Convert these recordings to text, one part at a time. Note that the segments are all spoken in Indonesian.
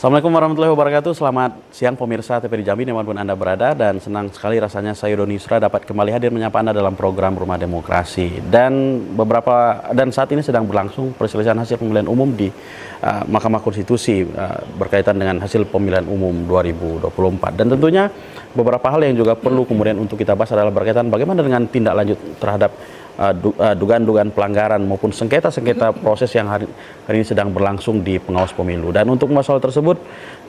Assalamualaikum warahmatullahi wabarakatuh. Selamat siang pemirsa TVRI Jambi dimanapun Anda berada, dan senang sekali rasanya saya Doni Yusra dapat kembali hadir menyapa Anda dalam program Rumah Demokrasi. Dan saat ini sedang berlangsung perselisihan hasil pemilihan umum di Mahkamah Konstitusi berkaitan dengan hasil pemilihan umum 2024. Dan tentunya beberapa hal yang juga perlu kemudian untuk kita bahas adalah berkaitan bagaimana dengan tindak lanjut terhadap dugaan-dugaan pelanggaran maupun sengketa-sengketa proses yang hari ini sedang berlangsung di pengawas pemilu. Dan untuk masalah tersebut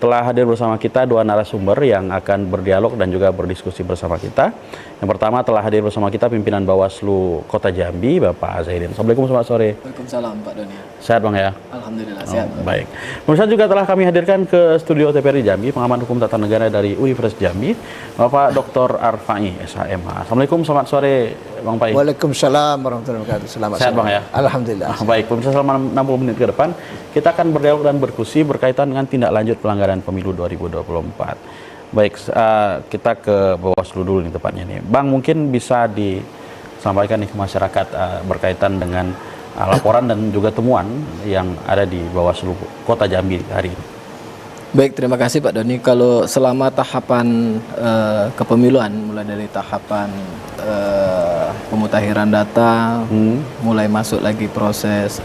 telah hadir bersama kita dua narasumber yang akan berdialog dan juga berdiskusi bersama kita. Yang pertama telah hadir bersama kita pimpinan Bawaslu Kota Jambi, Bapak Azahidin. Assalamualaikum, selamat sore. Waalaikumsalam, Pak Doni. Sehat Bang ya? Alhamdulillah sehat. Baik. Pemirsa, juga telah kami hadirkan ke studio TVRI Jambi pengamat hukum tata negara dari Universitas Jambi, Bapak Dr. Arfai, SHMH. Assalamualaikum, selamat sore Bang Pai. Waalaikumsalam warahmatullahi wabarakatuh. Selamat sehat Bang ya? Alhamdulillah. Baik, pemirsa, selama 60 menit ke depan kita akan berdialog dan berdiskusi berkaitan dengan tindak lanjut pelanggaran pemilu 2024. Baik, kita ke Bawaslu dulu nih tepatnya nih. Bang, mungkin bisa disampaikan nih ke masyarakat berkaitan dengan laporan dan juga temuan yang ada di Bawaslu Kota Jambi hari ini. Baik, terima kasih Pak Doni. Kalau selama tahapan kepemiluan, mulai dari tahapan pemutakhiran data, mulai masuk lagi proses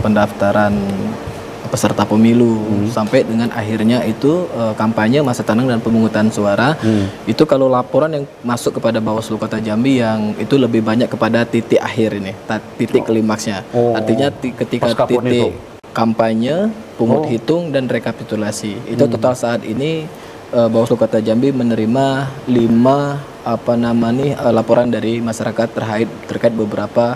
pendaftaran peserta pemilu, sampai dengan akhirnya itu kampanye, masa tenang dan pemungutan suara. Itu kalau laporan yang masuk kepada Bawaslu Kota Jambi yang itu lebih banyak kepada titik akhir ini, titik klimaksnya. Artinya ketika titik kampanye, pungut hitung dan rekapitulasi. Itu total saat ini Bawaslu Kota Jambi menerima 5 laporan dari masyarakat terkait beberapa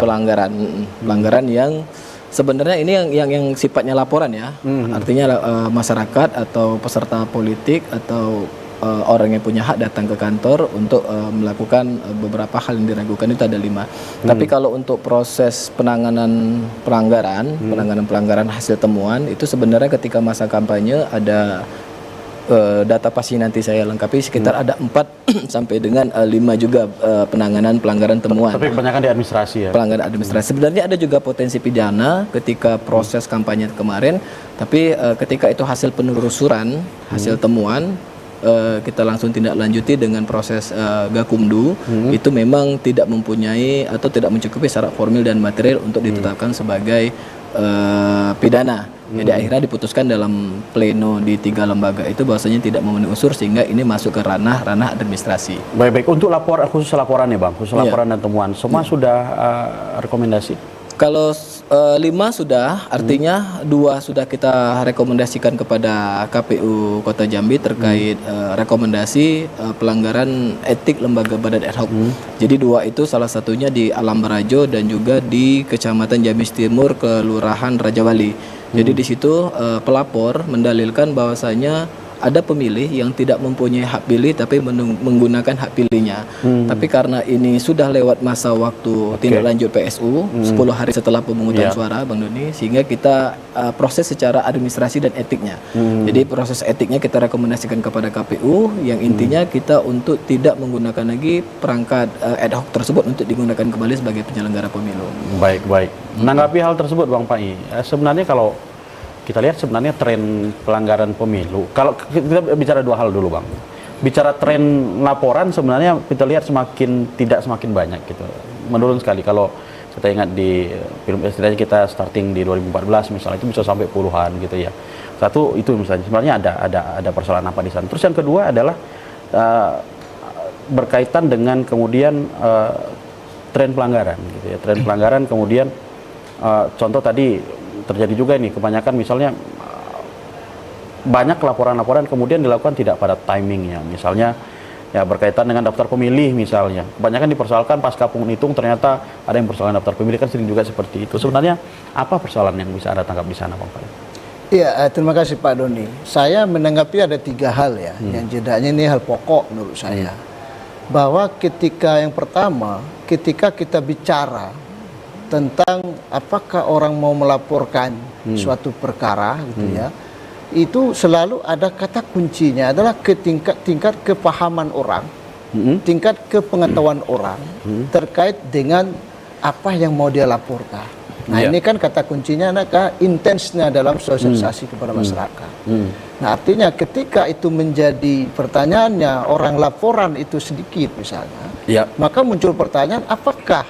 pelanggaran yang sebenarnya ini yang sifatnya laporan ya. Artinya masyarakat atau peserta politik atau orang yang punya hak datang ke kantor untuk melakukan beberapa hal yang diragukan, itu ada 5. Tapi kalau untuk proses penanganan pelanggaran hasil temuan, itu sebenarnya ketika masa kampanye ada data pasti nanti saya lengkapi sekitar ada 4 sampai dengan 5 juga penanganan pelanggaran temuan. Tapi kebanyakan di administrasi ya? Pelanggaran administrasi. Sebenarnya ada juga potensi pidana ketika proses kampanye kemarin, tapi ketika itu hasil penelusuran, hasil temuan, kita langsung tindak lanjuti dengan proses Gakumdu. Itu memang tidak mempunyai atau tidak mencukupi syarat formil dan material untuk ditetapkan sebagai pidana. Jadi akhirnya diputuskan dalam pleno di 3 lembaga itu bahwasanya tidak memenuhi unsur, sehingga ini masuk ke ranah administrasi. Baik. Untuk khusus laporan ya Bang, khusus laporan dan temuan, semua sudah rekomendasi? Kalau 5 sudah, artinya 2 sudah kita rekomendasikan kepada KPU Kota Jambi terkait rekomendasi pelanggaran etik lembaga badan ad hoc. Jadi 2 itu salah satunya di Alam Barajo dan juga di Kecamatan Jambi Timur, Kelurahan Rajawali. Jadi di situ pelapor mendalilkan bahwasanya ada pemilih yang tidak mempunyai hak pilih tapi menggunakan hak pilihnya. Tapi karena ini sudah lewat masa waktu tindak lanjut PSU 10 hari setelah pemungutan suara, Bang Doni, sehingga kita proses secara administrasi dan etiknya. Jadi proses etiknya kita rekomendasikan kepada KPU yang intinya kita untuk tidak menggunakan lagi perangkat ad hoc tersebut untuk digunakan kembali sebagai penyelenggara pemilu. Baik. Menanggapi hal tersebut Bang Pai, sebenarnya kalau kita lihat sebenarnya tren pelanggaran pemilu, kalau kita bicara 2 hal dulu Bang. Bicara tren laporan sebenarnya kita lihat tidak semakin banyak gitu. Menurun sekali. Kalau kita ingat di film istilahnya kita starting di 2014 misalnya, itu bisa sampai puluhan gitu ya. Satu itu misalnya, sebenarnya ada persoalan apa di sana. Terus yang kedua adalah berkaitan dengan kemudian tren pelanggaran gitu ya. Tren pelanggaran kemudian contoh tadi terjadi juga ini, kebanyakan misalnya banyak laporan-laporan kemudian dilakukan tidak pada timingnya, misalnya ya berkaitan dengan daftar pemilih misalnya, kebanyakan dipersoalkan pasca penghitung, ternyata ada yang persoalan daftar pemilih, kan sering juga seperti itu. Sebenarnya apa persoalan yang bisa Anda tangkap di sana Bang Pai? Iya, terima kasih Pak Doni. Saya menanggapi ada 3 hal ya, yang jedanya ini hal pokok menurut saya. Bahwa yang pertama, ketika kita bicara tentang apakah orang mau melaporkan suatu perkara gitu ya, itu selalu ada kata kuncinya adalah tingkat kepahaman orang, tingkat kepengetahuan orang terkait dengan apa yang mau dia laporkan. Nah ini kan kata kuncinya intensnya dalam sosialisasi kepada masyarakat. Nah artinya ketika itu menjadi pertanyaannya orang laporan itu sedikit misalnya, maka muncul pertanyaan apakah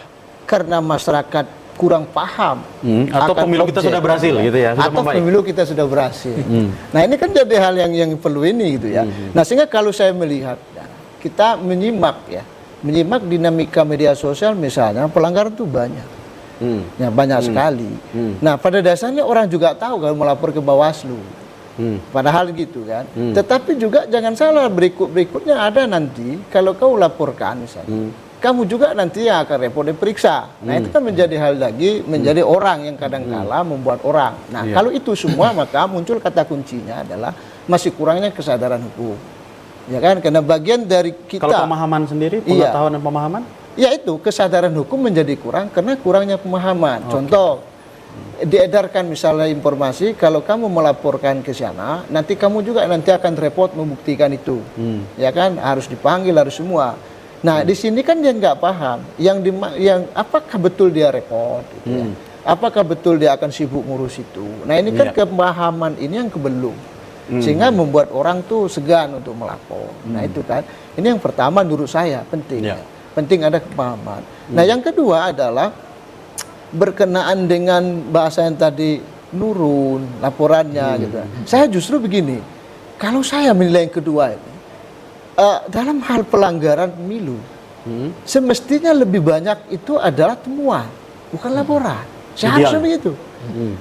karena masyarakat kurang paham atau pemilu kita sudah berhasil gitu ya, sudah atau pemilu kita sudah berhasil. Nah ini kan jadi hal yang perlu ini gitu ya. Nah sehingga kalau saya melihat kita menyimak dinamika media sosial misalnya pelanggaran itu banyak. Ya banyak sekali. Nah pada dasarnya orang juga tahu kalau melapor ke Bawaslu. Padahal gitu kan. Tetapi juga jangan salah berikutnya ada nanti kalau kau laporkan misalnya, kamu juga nanti yang akan repot diperiksa. Nah itu kan menjadi hal lagi, menjadi orang yang kadang-kala membuat orang. Nah kalau itu semua maka muncul kata kuncinya adalah masih kurangnya kesadaran hukum. Ya kan, karena bagian dari kita. Kalau pemahaman sendiri, pengetahuan dan pemahaman? Ya itu, kesadaran hukum menjadi kurang karena kurangnya pemahaman. Contoh, diedarkan misalnya informasi, kalau kamu melaporkan ke sana, nanti kamu juga nanti akan repot membuktikan itu. Ya kan, harus dipanggil, harus semua. Nah, di sini kan dia nggak paham, yang apakah betul dia repot, gitu ya. Apakah betul dia akan sibuk ngurus itu. Nah, ini kan pemahaman ini yang kebelum. Sehingga membuat orang tuh segan untuk melapor. Nah, itu kan, ini yang pertama menurut saya penting. Penting ada kepahaman. Nah yang kedua adalah berkenaan dengan bahasa yang tadi nurun laporannya gitu. Saya justru begini, kalau saya menilai yang kedua ini dalam hal pelanggaran pemilu semestinya lebih banyak itu adalah temuan bukan laporan. Seharusnya begitu.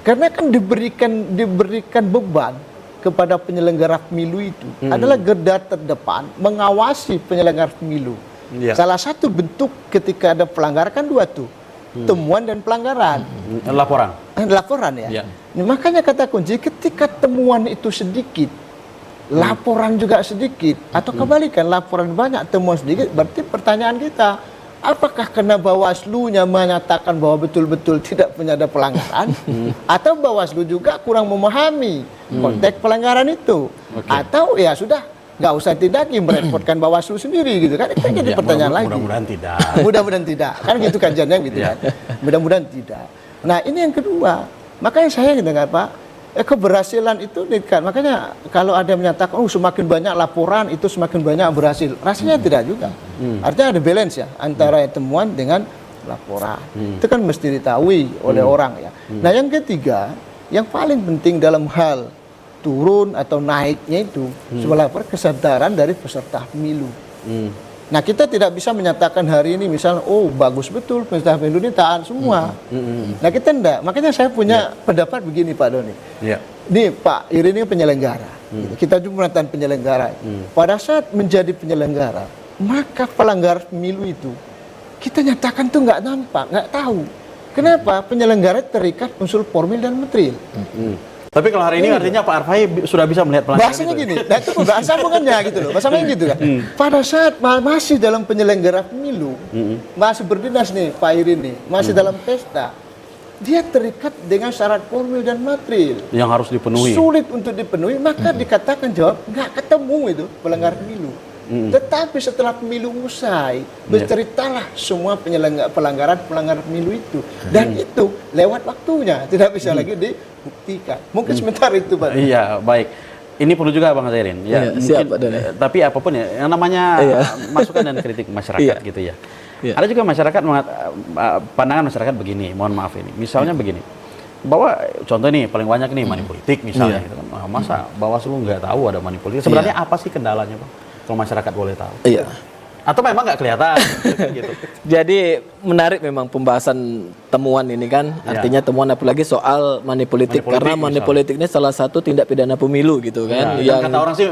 Karena kan diberikan beban kepada penyelenggara pemilu itu adalah garda terdepan mengawasi penyelenggara pemilu. Salah satu bentuk ketika ada pelanggaran kan dua tuh, temuan dan pelanggaran. Laporan ya. Nah, makanya kata kunci ketika temuan itu sedikit, laporan juga sedikit, atau kebalikan laporan banyak, temuan sedikit, berarti pertanyaan kita, apakah karena Bawaslu-nya menyatakan bahwa betul-betul tidak punya ada pelanggaran, atau Bawaslu juga kurang memahami konteks pelanggaran itu, atau ya sudah nggak usah tindakin merepotkan Bawaslu sendiri gitu kan, itu jadi pertanyaan lagi. Mudah-mudahan tidak. Mudah-mudahan tidak, kan gitu kajiannya gitu kan. Mudah-mudahan tidak. Nah ini yang kedua, makanya saya dengar Pak, keberhasilan itu kan, makanya kalau ada yang menyatakan semakin banyak laporan itu semakin banyak berhasil, rasanya tidak juga. Artinya ada balance ya antara temuan dengan laporan. Itu kan mesti diketahui oleh orang ya. Nah yang ketiga, yang paling penting dalam hal turun atau naiknya itu sebelah kesadaran dari peserta pemilu. Nah kita tidak bisa menyatakan hari ini misalnya bagus betul peserta pemilu ini taat semua. Nah kita enggak. Makanya saya punya pendapat begini Pak Doni. Ini Pak Iri ini penyelenggara. Kita juga menyatakan penyelenggara. Pada saat menjadi penyelenggara, maka pelanggar pemilu itu kita nyatakan tuh nggak nampak, nggak tahu. Kenapa? Penyelenggara terikat unsur formil dan material. Tapi kalau hari ini artinya Pak Arfai sudah bisa melihat pelanggaran bahasanya itu. Gini, nah itu bahasa bukannya gitu loh, bahasanya gitu kan. Pada saat masih dalam penyelenggara pemilu, masih berdinas nih Pak Iri nih, masih dalam pesta, dia terikat dengan syarat formil dan material yang harus dipenuhi. Sulit untuk dipenuhi, maka dikatakan jawab nggak ketemu itu pelanggar pemilu. Tetapi setelah pemilu usai, berceritalah semua pelanggaran pemilu itu, dan itu lewat waktunya, tidak bisa lagi dibuktikan. Mungkin sebentar itu Pak. Iya, baik. Ini perlu juga Bang Zairin. Ya, siap, mungkin, tapi apapun ya, yang namanya masukan dan kritik masyarakat gitu ya. Ada juga masyarakat pandangan masyarakat begini, mohon maaf ini. Misalnya begini, bahwa contoh nih paling banyak nih money politik misalnya gitu kan. Masa Bawaslu nggak tahu ada money politik? Sebenarnya apa sih kendalanya, Bang? Kalau masyarakat boleh tahu. Atau memang nggak kelihatan gitu. Jadi menarik memang pembahasan temuan ini kan. Artinya temuan apalagi soal money politik, karena money politik ini salah satu tindak pidana pemilu gitu kan. Yang kata orang sih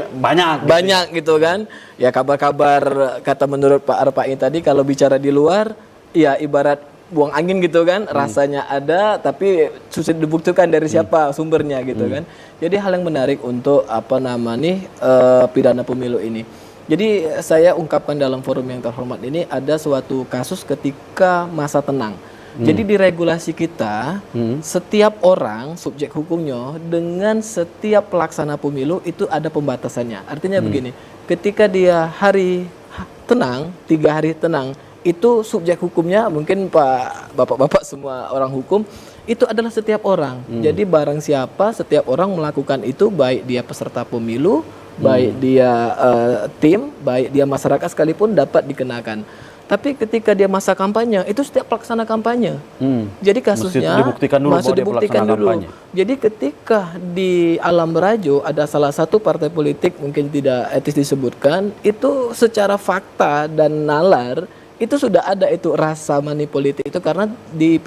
banyak gitu kan. Ya kabar-kabar kata menurut Pak Arfai tadi kalau bicara di luar ya ibarat buang angin gitu kan, rasanya ada tapi susah dibuktikan dari siapa sumbernya gitu kan. Jadi hal yang menarik untuk pidana pemilu ini. Jadi saya ungkapkan dalam forum yang terhormat ini ada suatu kasus ketika masa tenang. Jadi di regulasi kita setiap orang subjek hukumnya dengan setiap pelaksana pemilu itu ada pembatasannya. Artinya begini, ketika dia hari tenang, 3 hari tenang, itu subjek hukumnya mungkin bapak-bapak semua orang hukum itu adalah setiap orang. Jadi barang siapa, setiap orang melakukan itu, baik dia peserta pemilu, baik dia tim, baik dia masyarakat sekalipun dapat dikenakan. Tapi ketika dia masa kampanye, itu setiap pelaksana kampanye. Jadi kasusnya masih dibuktikan dulu dulu. Jadi ketika di Alam Berajo ada salah satu partai politik, mungkin tidak etis disebutkan, itu secara fakta dan nalar itu sudah ada itu rasa money politik itu, karena di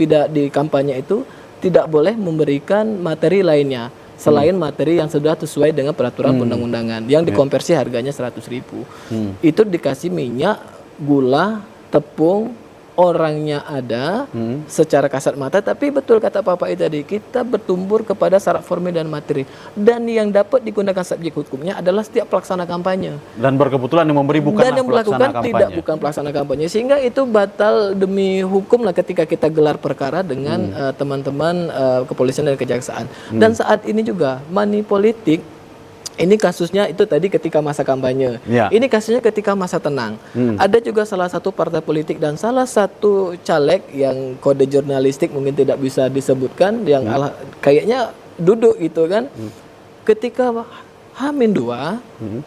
kampanye itu tidak boleh memberikan materi lainnya selain materi yang sudah sesuai dengan peraturan undang-undangan yang dikonversi harganya 100.000. Itu dikasih minyak, gula, tepung, orangnya ada secara kasat mata, tapi betul kata Pak Pai tadi, kita bertumbur kepada syarat formil dan materi, dan yang dapat digunakan subjek hukumnya adalah setiap pelaksana kampanye, dan berkebetulan yang memberi bukan dan yang melakukan tidak bukan pelaksana kampanye, sehingga itu batal demi hukum lah ketika kita gelar perkara dengan teman-teman kepolisian dan kejaksaan. Dan saat ini juga money politik ini kasusnya itu tadi ketika masa kampanye. Ini kasusnya ketika masa tenang. Ada juga salah satu partai politik dan salah satu caleg yang kode jurnalistik mungkin tidak bisa disebutkan, yang kayaknya duduk gitu kan. Ketika H-2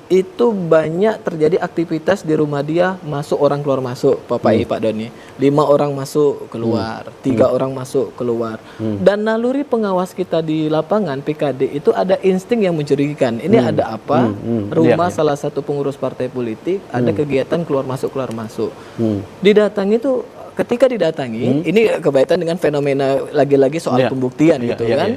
itu banyak terjadi aktivitas di rumah dia, masuk orang keluar masuk, Pak Doni. 5 orang masuk keluar, 3 orang masuk keluar. Dan naluri pengawas kita di lapangan PKD itu ada insting yang mencurigakan. Ini ada apa? Rumah salah satu pengurus partai politik ada kegiatan keluar masuk. Didatangi itu, ketika didatangi, ini kebaikan dengan fenomena lagi-lagi soal pembuktian gitu kan.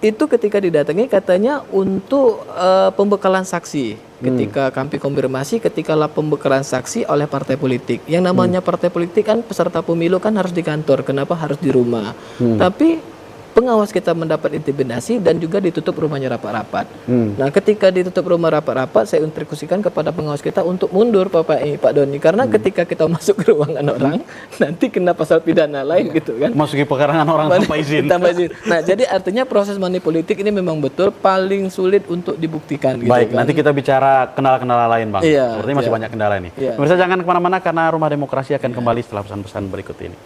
Itu ketika didatangi katanya untuk pembekalan saksi. Ketika kami konfirmasi, ketikalah pembekalan saksi oleh partai politik. Yang namanya partai politik kan peserta pemilu kan harus di kantor, kenapa harus di rumah? Tapi pengawas kita mendapat intimidasi dan juga ditutup rumahnya rapat-rapat. Nah, ketika ditutup rumah rapat-rapat, saya instruksikan kepada pengawas kita untuk mundur, Pak Doni, karena ketika kita masuk ke ruangan orang, nanti kena pasal pidana lain gitu kan. Masuki pekarangan orang tanpa izin. Nah, jadi artinya proses money politik ini memang betul paling sulit untuk dibuktikan. Baik, gitu kan. nanti kita bicara kendala-kendala lain, Bang. Sepertinya masih banyak kendala ini. Pemirsa jangan kemana-mana karena Rumah Demokrasi akan kembali setelah pesan-pesan berikut ini.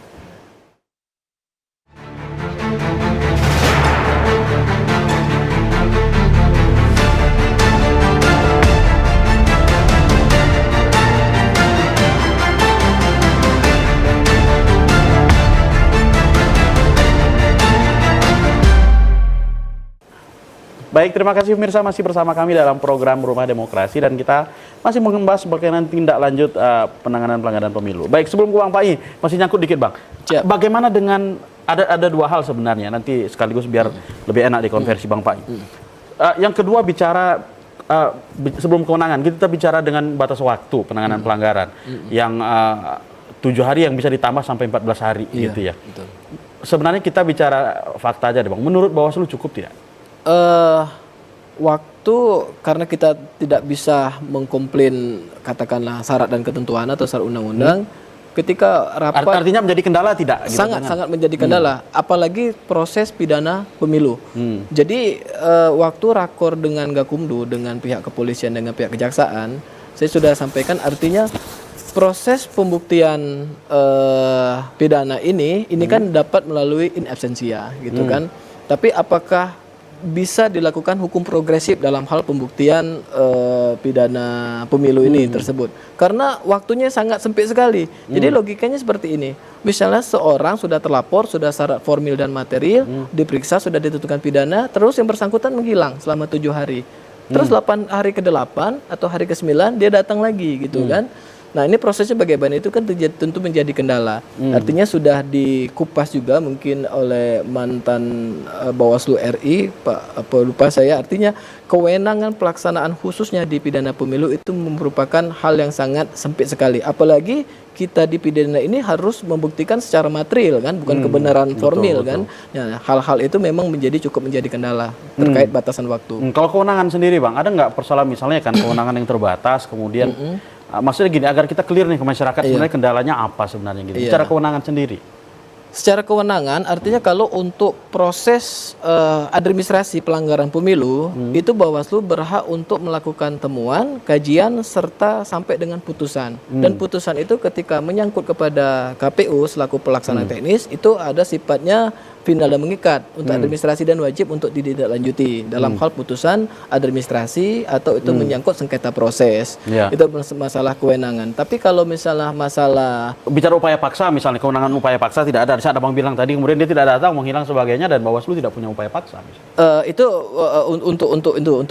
Baik, terima kasih pemirsa, masih bersama kami dalam program Rumah Demokrasi dan kita masih membahas berkaitan tindak lanjut penanganan pelanggaran pemilu. Baik, sebelum ke Bang Pai, masih nyangkut dikit Bang. Bagaimana dengan ada 2 hal sebenarnya, nanti sekaligus biar lebih enak dikonversi Bang Pai. Yang kedua bicara sebelum kewenangan, kita bicara dengan batas waktu penanganan pelanggaran yang 7 hari yang bisa ditambah sampai 14 hari gitu ya. Betul. Sebenarnya kita bicara fakta aja deh Bang. Menurut Bawaslu cukup tidak? Waktu, karena kita tidak bisa mengkomplain katakanlah syarat dan ketentuan atau syarat undang-undang, ketika rapat artinya menjadi kendala tidak? Sangat menjadi kendala, apalagi proses pidana pemilu. Jadi waktu rakor dengan Gakumdu, dengan pihak kepolisian, dengan pihak kejaksaan, saya sudah sampaikan, artinya proses pembuktian pidana ini kan dapat melalui in absentia gitu kan. Tapi apakah bisa dilakukan hukum progresif dalam hal pembuktian pidana pemilu ini tersebut? Karena waktunya sangat sempit sekali. Jadi logikanya seperti ini. Misalnya seorang sudah terlapor, sudah syarat formil dan material, diperiksa, sudah ditentukan pidana, terus yang bersangkutan menghilang selama 7 hari. Terus 8 hari ke-8 atau hari ke-9 dia datang lagi gitu kan. Nah, ini prosesnya bagaimana itu kan tentu menjadi kendala. Artinya sudah dikupas juga mungkin oleh mantan Bawaslu RI, Pak lupa saya. Artinya kewenangan pelaksanaan khususnya di pidana pemilu itu merupakan hal yang sangat sempit sekali. Apalagi kita di pidana ini harus membuktikan secara material kan, bukan kebenaran formil kan. Ya, hal-hal itu memang cukup menjadi kendala terkait batasan waktu. Kalau kewenangan sendiri Bang, ada nggak persoalan misalnya kan kewenangan yang terbatas, kemudian maksudnya gini, agar kita clear nih ke masyarakat sebenarnya kendalanya apa sebenarnya gitu. Secara kewenangan sendiri. Secara kewenangan artinya kalau untuk proses administrasi pelanggaran pemilu itu Bawaslu berhak untuk melakukan temuan, kajian serta sampai dengan putusan. Dan putusan itu ketika menyangkut kepada KPU selaku pelaksana teknis itu ada sifatnya final dan mengikat untuk administrasi dan wajib untuk ditindaklanjuti dalam hal putusan administrasi atau itu menyangkut sengketa proses. Ya. Itu masalah kewenangan. Tapi kalau misalnya masalah Bicara upaya paksa, misalnya kewenangan upaya paksa tidak ada. Saat Abang bilang tadi, kemudian dia tidak datang, menghilang sebagainya, dan Bawaslu tidak punya upaya paksa. Misalnya. itu untuk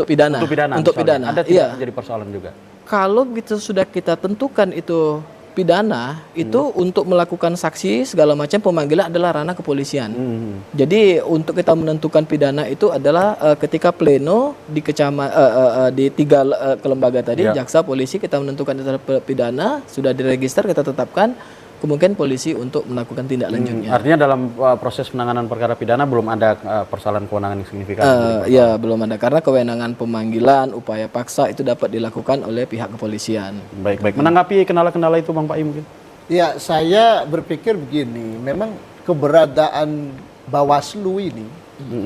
pidana. Untuk pidana. Untuk misalnya. pidana. Ada tidak Iya. menjadi persoalan juga. Kalau gitu sudah kita tentukan itu pidana, itu untuk melakukan saksi segala macam pemanggilan adalah ranah kepolisian. Jadi untuk kita menentukan pidana itu adalah ketika pleno di di tiga kelembaga tadi, Ya. jaksa, polisi, kita menentukan itu pidana, sudah diregister, kita tetapkan, kemudian polisi untuk melakukan tindak lanjutnya. Artinya dalam proses penanganan perkara pidana belum ada persoalan kewenangan yang signifikan. Ya belum ada, karena kewenangan pemanggilan, upaya paksa itu dapat dilakukan oleh pihak kepolisian. Baik. Menanggapi kendala-kendala itu Bang Pai mungkin? Ya, saya berpikir begini, memang keberadaan Bawaslu ini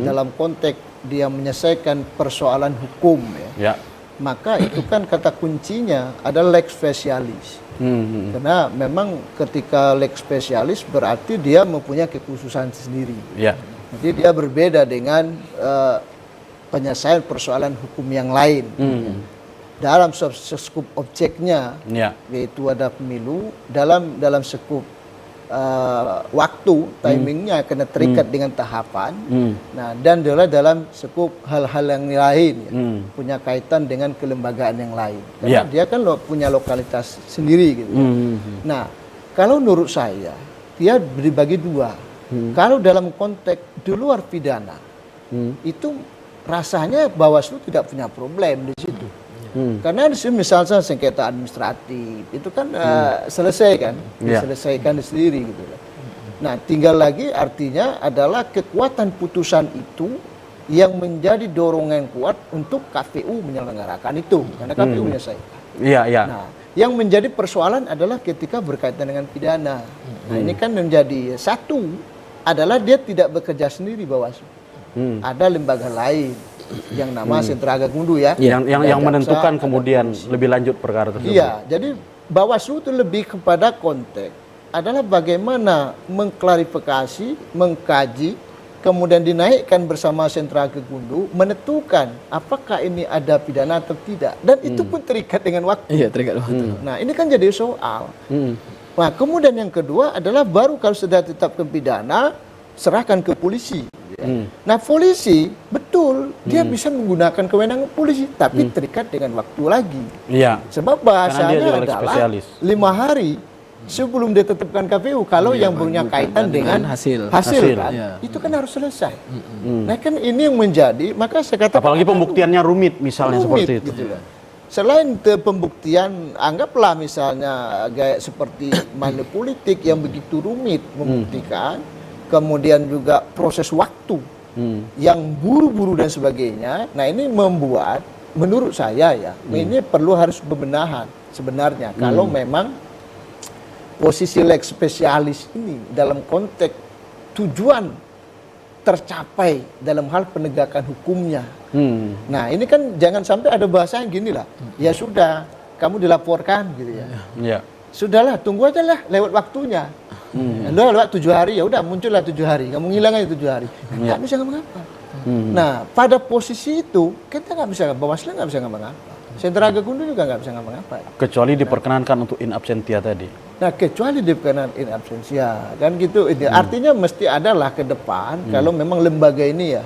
dalam konteks dia menyelesaikan persoalan hukum ya, Ya. maka itu kan kata kuncinya adalah lex specialis. Karena memang ketika lex specialis berarti dia mempunyai kekhususan sendiri. Ya. Jadi dia berbeda dengan penyelesaian persoalan hukum yang lain. Dalam skup objeknya, Ya. yaitu ada pemilu, dalam skup waktu, timingnya karena terikat dengan tahapan. Nah, dan dalam skup hal-hal yang lain, ya, punya kaitan dengan kelembagaan yang lain. Karena dia kan punya lokalitas sendiri gitu. Nah, kalau menurut saya dia dibagi dua. Kalau dalam konteks di luar pidana, itu rasanya Bawaslu tidak punya problem di situ. Karena di sini misalnya sengketa administratif itu kan selesai kan, diselesaikan sendiri gitu. Nah, tinggal lagi artinya adalah kekuatan putusan itu yang menjadi dorongan kuat untuk KPU menyelenggarakan itu, karena KPU menyelesaikan. Iya. Nah, yang menjadi persoalan adalah ketika berkaitan dengan pidana. Nah, ini kan menjadi satu adalah dia tidak bekerja sendiri Bawaslu. Ada lembaga lain yang nama Sentra Gakumdu ya. Yang menentukan kemudian lebih lanjut perkara tersebut. Iya, jadi Bawaslu itu lebih kepada konteks adalah bagaimana mengklarifikasi, mengkaji, kemudian dinaikkan bersama Sentra Gakumdu, menentukan apakah ini ada pidana atau tidak. Dan itu pun terikat dengan waktu. Iya, terikat waktu. Nah, ini kan jadi soal. Nah, kemudian yang kedua adalah baru kalau sudah tetapkan pidana, serahkan ke polisi. Nah, polisi betul dia bisa menggunakan kewenangan polisi, tapi terikat dengan waktu lagi. Iya. Sebab Karena dia bahasanya juga adalah spesialis. 5 hari sebelum ditetapkan KPU kalau yang punya kaitan dengan hasil. hasil kan, Iya. itu kan harus selesai. Nah, kan ini yang menjadi, maka saya katakan Apalagi pembuktiannya rumit misalnya rumit, seperti itu. gitu loh. Selain pembuktian, anggaplah misalnya gaya seperti money politik yang begitu rumit membuktikan, kemudian juga proses waktu yang buru-buru dan sebagainya. Nah, ini membuat menurut saya ya, ini perlu harus pembenahan sebenarnya. Kalau memang posisi lex spesialis ini dalam konteks tujuan tercapai dalam hal penegakan hukumnya. Nah, ini kan jangan sampai ada bahasa yang gini lah. Ya sudah, kamu dilaporkan gitu ya. Iya. Sudahlah, tunggu aja lah lewat waktunya. Udah lewat 7 hari, ya udah muncullah 7 hari. Kamu ngilang aja 7 hari. Nggak bisa ngapa-ngapa. Nah, pada posisi itu kita nggak bisa, Bawaslu nggak bisa ngapa-ngapa. Sentra Gakumdu juga nggak bisa ngapa-ngapa. Kecuali diperkenankan untuk in absentia tadi. Nah, kecuali diperkenan in absentia, kan gitu. Artinya mesti adalah ke depan kalau memang lembaga ini ya,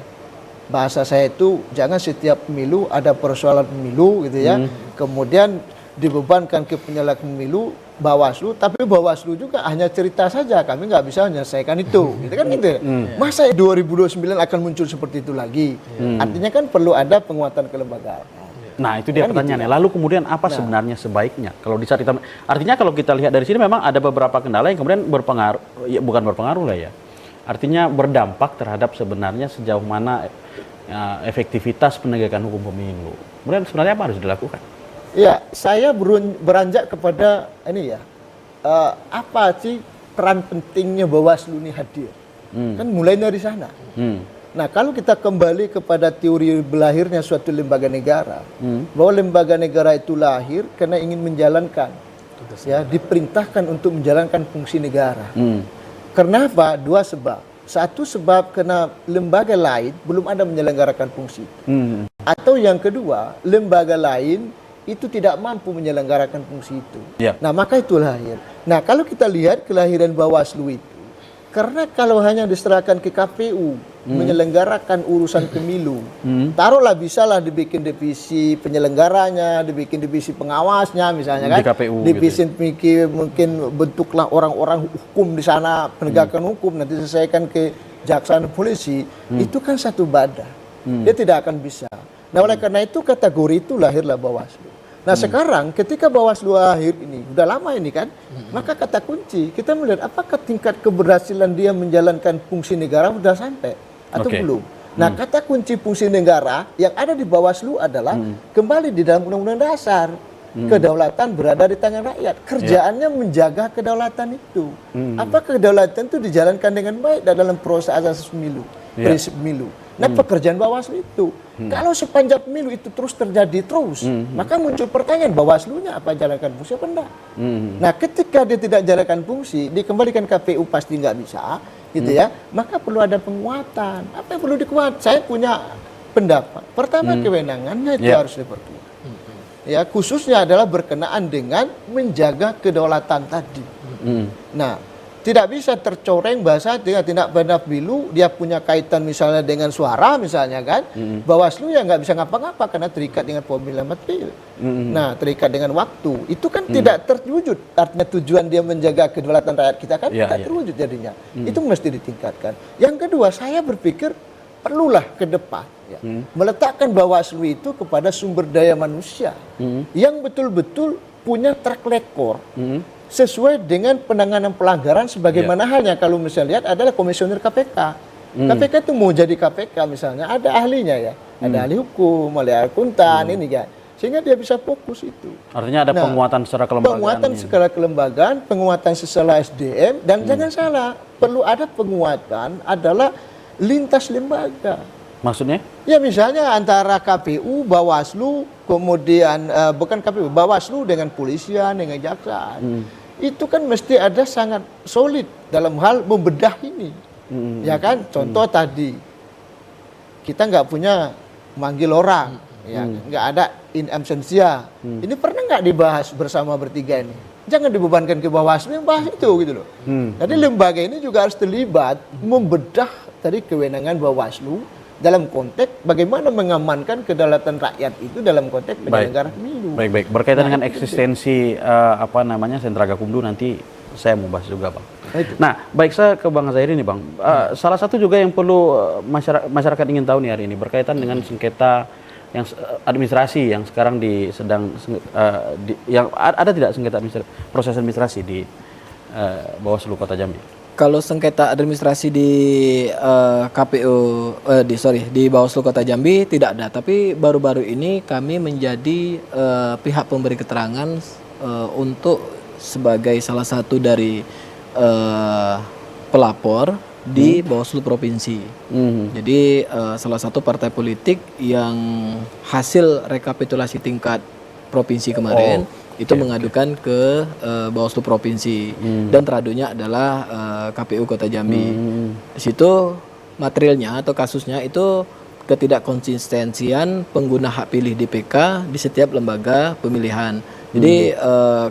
bahasa saya itu jangan setiap pemilu ada persoalan pemilu gitu ya. Kemudian dibebankan ke penyelenggara pemilu Bawaslu, tapi Bawaslu juga hanya cerita saja, kami nggak bisa menyelesaikan itu, gitu kan gitu. Masa 2029 akan muncul seperti itu lagi? Artinya kan perlu ada penguatan kelembagaan. Nah, itu dia Kan pertanyaannya. Lalu kemudian apa sebenarnya sebaiknya? Kalau di saat kita, artinya kalau kita lihat dari sini memang ada beberapa kendala yang kemudian berpengaruh, ya bukan berpengaruh lah ya. Artinya berdampak terhadap sebenarnya sejauh mana efektivitas penegakan hukum pemilu. Kemudian sebenarnya apa harus dilakukan? Ya, saya beranjak kepada ini ya, apa sih peran pentingnya Bawaslu ini hadir? Kan mulai dari sana. Nah, kalau kita kembali kepada teori belahirnya suatu lembaga negara, bahwa lembaga negara itu lahir karena ingin menjalankan, ya, diperintahkan untuk menjalankan fungsi negara. Kenapa? 2 sebab. Satu sebab karena lembaga lain belum ada menyelenggarakan fungsi. Atau yang kedua, lembaga lain itu tidak mampu menyelenggarakan fungsi itu. Ya. Nah, maka itu lahir. Nah, kalau kita lihat kelahiran Bawaslu itu, karena kalau hanya diserahkan ke KPU menyelenggarakan urusan pemilu, taruhlah bisalah dibikin divisi penyelenggaranya, dibikin divisi pengawasnya misalnya kan, Di KPU divisi mungkin bentuklah orang-orang hukum di sana, penegakan hukum, nanti selesaikan ke jaksaan polisi, itu kan satu badan, dia tidak akan bisa. Nah, oleh karena itu kategori itu lahirlah Bawaslu. Nah, sekarang ketika Bawaslu akhir ini, udah lama ini kan, maka kata kunci, kita melihat apakah tingkat keberhasilan dia menjalankan fungsi negara sudah sampai atau belum. Nah, kata kunci fungsi negara yang ada di Bawaslu adalah kembali di dalam Undang-Undang Dasar. Kedaulatan berada di tangan rakyat. Kerjaannya menjaga kedaulatan itu. Apakah kedaulatan itu dijalankan dengan baik dalam proses asas pemilu, prinsip pemilu. Nah, pekerjaan Bawaslu itu. Kalau sepanjang pemilu itu terus terjadi maka muncul pertanyaan Bawaslu-nya apa jalankan fungsi apa enggak. Nah, ketika dia tidak jalankan fungsi, dikembalikan KPU pasti nggak bisa, gitu ya. Maka perlu ada penguatan. Apa yang perlu dikuat? Saya punya pendapat. Pertama, kewenangannya itu harus diperkuat. Ya, khususnya adalah berkenaan dengan menjaga kedaulatan tadi. Nah, tidak bisa tercoreng bahasa dengan tindak pidana pemilu, dia punya kaitan misalnya dengan suara misalnya kan, Bawaslu ya nggak bisa ngapa-ngapa karena terikat dengan pemilihan matil. Nah, terikat dengan waktu, itu kan tidak terwujud. Artinya tujuan dia menjaga kedaulatan rakyat kita kan tidak terwujud jadinya. Itu mesti ditingkatkan. Yang kedua, saya berpikir perlulah ke depan meletakkan Bawaslu itu kepada sumber daya manusia yang betul-betul punya track record sesuai dengan penanganan pelanggaran sebagaimana halnya kalau misalnya lihat adalah komisioner KPK. KPK itu mau jadi KPK misalnya ada ahlinya ya, ada ahli hukum, ahli akuntan ini kan, sehingga dia bisa fokus itu. Artinya ada penguatan secara kelembagaan. Penguatan secara kelembagaan, penguatan secara SDM, dan jangan salah, perlu ada penguatan adalah lintas lembaga. Maksudnya? Ya misalnya antara KPU, Bawaslu, kemudian bukan KPU, Bawaslu dengan polisian, dengan jaksaan. Itu kan mesti ada sangat solid dalam hal membedah ini. Ya kan? Contoh tadi, kita nggak punya manggil orang, ya, nggak ada in absentia. Ini pernah nggak dibahas bersama bertiga ini? Jangan dibebankan ke Bawaslu yang bahas itu gitu loh. Jadi lembaga ini juga harus terlibat membedah dari kewenangan Bawaslu dalam konteks bagaimana mengamankan kedaulatan rakyat itu dalam konteks penyelenggara pemilu. Baik. Berkaitan dengan eksistensi sentra Gakumdu nanti saya mau bahas juga, Bang. Nah, baik, saya ke Bang Zahiri nih, Bang. Salah satu juga yang perlu masyarakat ingin tahu nih hari ini berkaitan dengan sengketa yang administrasi yang sekarang yang ada tidak sengketa proses administrasi di Bawaslu Kota Jambi? Kalau sengketa administrasi di di Bawaslu Kota Jambi tidak ada, tapi baru-baru ini kami menjadi pihak pemberi keterangan untuk sebagai salah satu dari pelapor di Bawaslu Provinsi. Jadi salah satu partai politik yang hasil rekapitulasi tingkat provinsi kemarin mengadukan ke Bawaslu Provinsi dan teradunya adalah KPU Kota Jambi. Di situ materialnya atau kasusnya itu ketidakkonsistensian pengguna hak pilih DPK di setiap lembaga pemilihan. Jadi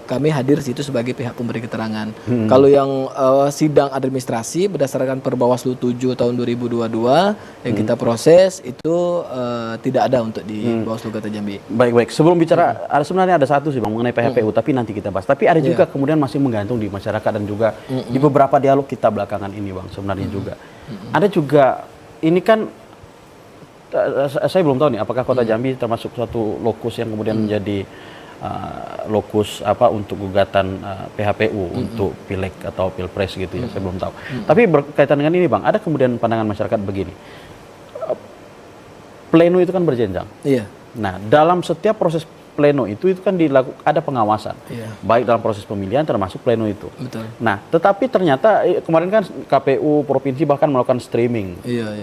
kami hadir situ sebagai pihak pemberi keterangan. Kalau yang sidang administrasi berdasarkan Perbawaslu 7 tahun 2022 yang kita proses itu tidak ada untuk di Bawaslu Kota Jambi. Baik. Sebelum bicara, sebenarnya ada satu sih, Bang, mengenai PHPU, tapi nanti kita bahas. Tapi ada juga kemudian masih menggantung di masyarakat dan juga di beberapa dialog kita belakangan ini, Bang, sebenarnya juga. Ada juga, ini kan saya belum tahu nih apakah Kota Jambi termasuk suatu lokus yang kemudian menjadi lokus untuk gugatan PHPU untuk pileg atau pilpres gitu ya, saya belum tahu. Tapi berkaitan dengan ini, Bang, ada kemudian pandangan masyarakat begini, pleno itu kan berjenjang. Iya. Nah, dalam setiap proses pleno itu kan ada pengawasan, baik dalam proses pemilihan termasuk pleno itu. Betul. Nah, tetapi ternyata kemarin kan KPU provinsi bahkan melakukan streaming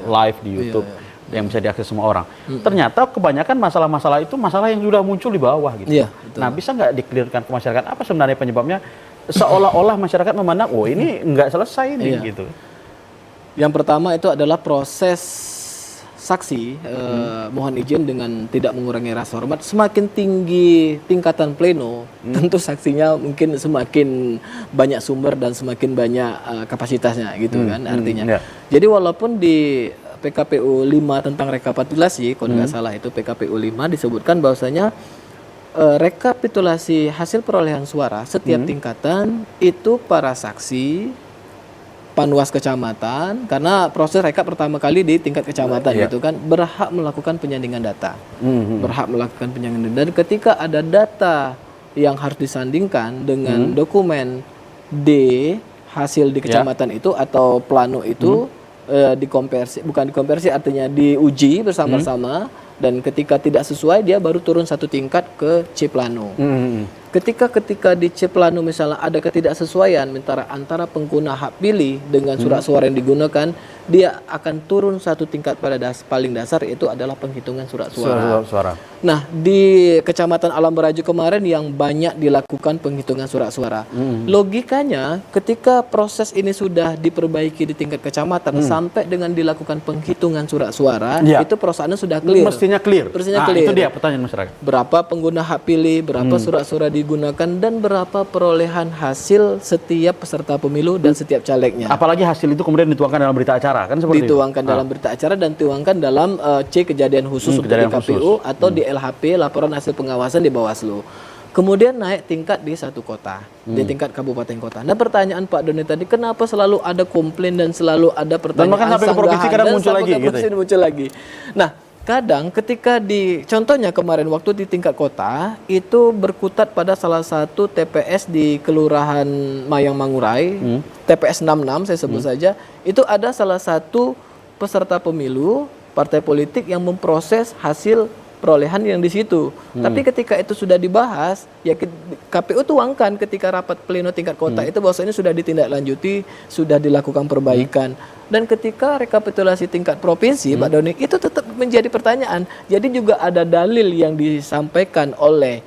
live di YouTube. Yang bisa diakses semua orang. Ternyata kebanyakan masalah-masalah itu masalah yang sudah muncul di bawah gitu. Nah, bisa nggak dikelirkan ke masyarakat apa sebenarnya penyebabnya? Seolah-olah masyarakat memandang, ini nggak selesai nih gitu. Yang pertama itu adalah proses saksi, mohon izin dengan tidak mengurangi rasa hormat. Semakin tinggi tingkatan pleno, tentu saksinya mungkin semakin banyak sumber dan semakin banyak kapasitasnya gitu kan artinya. Jadi walaupun di PKPU 5 tentang rekapitulasi, kalau nggak salah itu PKPU 5 disebutkan bahwasanya rekapitulasi hasil perolehan suara setiap tingkatan itu para saksi, panwas kecamatan, karena proses rekap pertama kali di tingkat kecamatan gitu kan, berhak melakukan penyandingan data, berhak melakukan penyandingan data. Dan ketika ada data yang harus disandingkan dengan dokumen D hasil di kecamatan itu atau plano itu dikonversi, bukan dikonversi artinya diuji bersama-sama, dan ketika tidak sesuai dia baru turun satu tingkat ke C plano. Ketika di C plano misalnya ada ketidaksesuaian antara pengguna hak pilih dengan surat suara yang digunakan, dia akan turun satu tingkat pada paling dasar, yaitu adalah penghitungan surat suara. Nah, di Kecamatan Alam Baraju kemarin yang banyak dilakukan penghitungan surat suara. Logikanya ketika proses ini sudah diperbaiki di tingkat kecamatan sampai dengan dilakukan penghitungan surat suara, itu perusahaannya sudah clear. Mestinya clear. Clear. Itu dia pertanyaan masyarakat. Berapa pengguna hak pilih, berapa surat suara digunakan, dan berapa perolehan hasil setiap peserta pemilu dan setiap calegnya. Apalagi hasil itu kemudian dituangkan dalam berita acara, kan seperti dituangkan dalam berita acara dan dituangkan dalam C kejadian khusus untuk di KPU atau di LHP, laporan hasil pengawasan di Bawaslu. Kemudian naik tingkat di satu kota, di tingkat kabupaten kota. Nah, pertanyaan Pak Doni tadi, kenapa selalu ada komplain dan selalu ada pertanyaan sampai ke provinsi kadang muncul lagi gitu. Muncul lagi. Nah, kadang ketika contohnya kemarin waktu di tingkat kota itu berkutat pada salah satu TPS di Kelurahan Mayang Mangurai, TPS 66 saya sebut saja, itu ada salah satu peserta pemilu partai politik yang memproses hasil perolehan yang di situ. Tapi ketika itu sudah dibahas, ya KPU tuangkan ketika rapat pleno tingkat kota itu bahwasanya sudah ditindaklanjuti, sudah dilakukan perbaikan. Dan ketika rekapitulasi tingkat provinsi, Pak Doni, itu tetap menjadi pertanyaan. Jadi juga ada dalil yang disampaikan oleh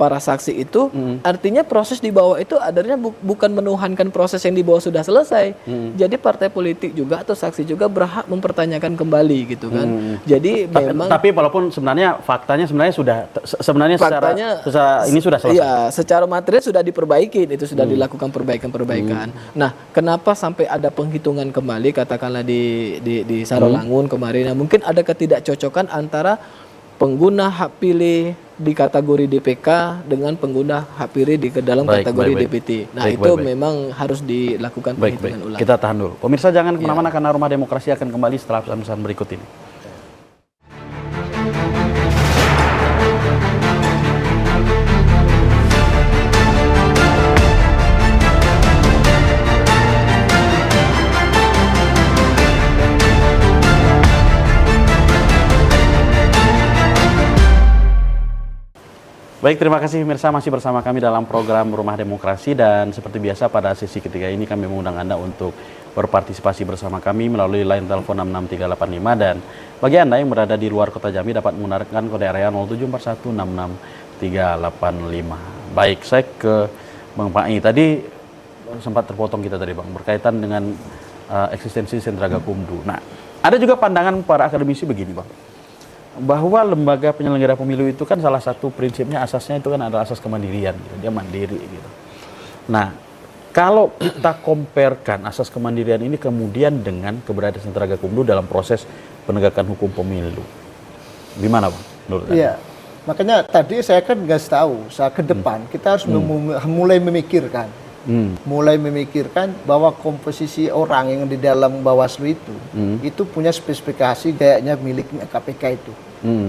para saksi itu, artinya proses di bawah itu adanya bukan menuhankan proses yang di bawah sudah selesai. Jadi partai politik juga atau saksi juga berhak mempertanyakan kembali gitu kan. Jadi memang tapi walaupun sebenarnya faktanya sudah ini sudah selesai. Iya, secara material sudah diperbaiki, itu sudah dilakukan perbaikan-perbaikan. Nah, kenapa sampai ada penghitungan kembali katakanlah di Sarolangun kemarin? Nah, mungkin ada ketidakcocokan antara pengguna hak pilih di kategori DPK dengan pengguna hak pilih di dalam kategori DPT. Nah, itu memang harus dilakukan penghitungan ulang. Kita tahan dulu. Pemirsa jangan kemana-mana karena Rumah Demokrasi akan kembali setelah pesan-pesan berikut ini. Baik, terima kasih pemirsa masih bersama kami dalam program Rumah Demokrasi, dan seperti biasa pada sesi ketiga ini kami mengundang Anda untuk berpartisipasi bersama kami melalui line telepon 66385, dan bagi Anda yang berada di luar kota Jambi dapat menggunakan kode area 074166385. Baik, saya ke Bang Pai. Tadi sempat terpotong kita tadi Bang berkaitan dengan eksistensi sentra Gakumdu. Nah, ada juga pandangan para akademisi begini Bang, bahwa lembaga penyelenggara pemilu itu kan salah satu prinsipnya, asasnya itu kan adalah asas kemandirian gitu. Dia mandiri gitu. Nah, kalau kita comparekan asas kemandirian ini kemudian dengan keberadaan sentra Gakumdu dalam proses penegakan hukum pemilu, gimana Bang menurut Anda? Iya, makanya tadi saya kan nggak tahu, saat ke depan kita harus mulai memikirkan bahwa komposisi orang yang di dalam Bawaslu itu punya spesifikasi kayaknya miliknya KPK itu.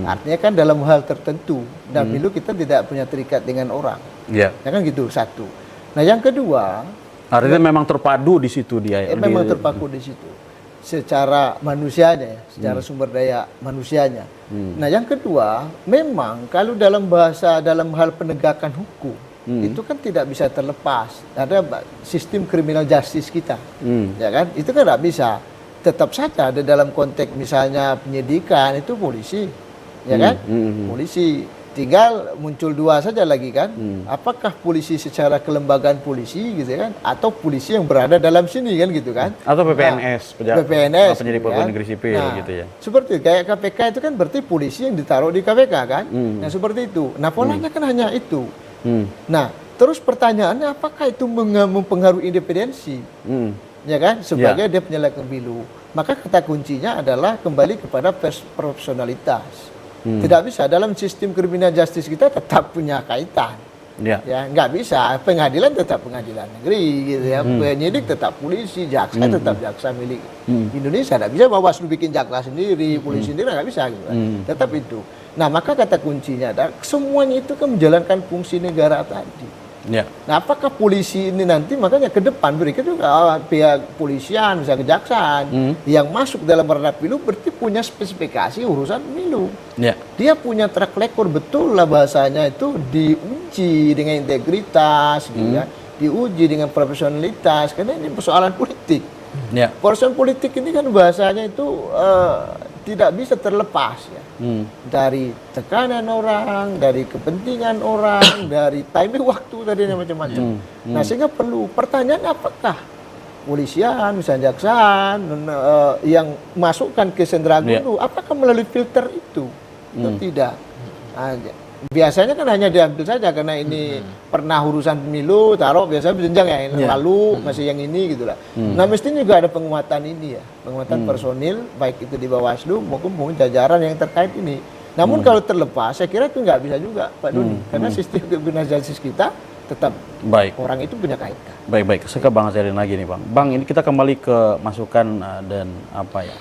Artinya kan dalam hal tertentu, pemilu kita tidak punya terikat dengan orang. Ya kan gitu, satu. Nah, yang kedua, artinya memang terpadu di situ dia. Memang terpaku di situ. Secara manusianya, secara sumber daya manusianya. Nah, yang kedua, memang kalau dalam hal penegakan hukum, itu kan tidak bisa terlepas. Ada sistem criminal justice kita, ya kan? Itu kan tidak bisa. Tetap saja ada dalam konteks misalnya penyidikan itu polisi, ya kan? Polisi. tinggal muncul dua saja lagi kan. Apakah polisi secara kelembagaan polisi gitu kan, atau polisi yang berada dalam sini kan gitu kan. Atau PPNS, PPNS penyidik gitu pegawai kan. negeri sipil gitu ya. Seperti kayak KPK itu kan berarti polisi yang ditaruh di KPK kan. Nah seperti itu. Nah polanya kan hanya itu. Nah terus pertanyaannya apakah itu mempengaruhi independensi? Ya kan, sebagai dia penyelenggara pemilu. Maka kata kuncinya adalah kembali kepada profesionalitas. Tidak bisa, dalam sistem criminal justice kita tetap punya kaitan. Ya, nggak bisa. Pengadilan tetap pengadilan negeri, gitu ya. Penyidik tetap polisi, jaksa tetap jaksa milik Indonesia. Nggak bisa Bawaslu bikin jaksa sendiri, polisi sendiri nggak bisa, gitu kan. Tetap itu. Nah, maka kata kuncinya adalah semuanya itu kan menjalankan fungsi negara tadi. Ya. Nah, apakah polisi ini nanti makanya ke depan berikut juga pihak polisian, misalnya kejaksaan yang masuk dalam ranah pemilu berarti punya spesifikasi urusan pemilu. Ya. Dia punya track record, betul lah bahasanya itu diuji dengan integritas, gitu ya, diuji dengan profesionalitas, karena ini persoalan politik. Ya. Persoalan politik ini kan bahasanya itu tidak bisa terlepas ya. Dari tekanan orang, dari kepentingan orang, dari timing waktu tadi macam-macam. Nah sehingga perlu pertanyaan apakah polisian, misalnya jaksaan yang masukkan ke Sendragunu, apakah melalui filter itu atau tidak? Biasanya kan hanya diambil saja karena ini pernah urusan pemilu, taruh biasanya berjenjang ya, yang lalu masih yang ini gitulah. Nah mestinya juga ada penguatan ini ya, penguatan personil baik itu di Bawaslu maupun jajaran yang terkait ini. Namun kalau terlepas, saya kira itu nggak bisa juga Pak Doni, karena sistem criminal justice kita tetap orang itu punya kaitan. Baik. Saya ke Bang Azharin lagi nih Bang. Bang, ini kita kembali ke masukan dan apa ya?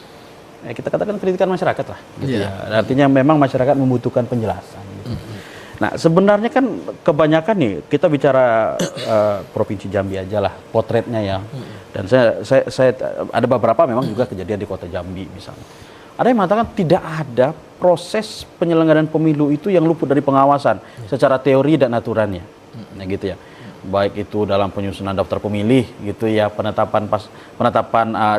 Kita katakan kritikan masyarakat lah. Gitu ya. Artinya memang masyarakat membutuhkan penjelasan. Gitu. Nah sebenarnya kan kebanyakan nih kita bicara Provinsi Jambi aja lah potretnya ya. Dan saya ada beberapa memang juga kejadian di Kota Jambi misalnya. Ada yang mengatakan tidak ada proses penyelenggaraan pemilu itu yang luput dari pengawasan secara teori dan aturannya. Nah gitu ya. Baik itu dalam penyusunan daftar pemilih gitu ya, penetapan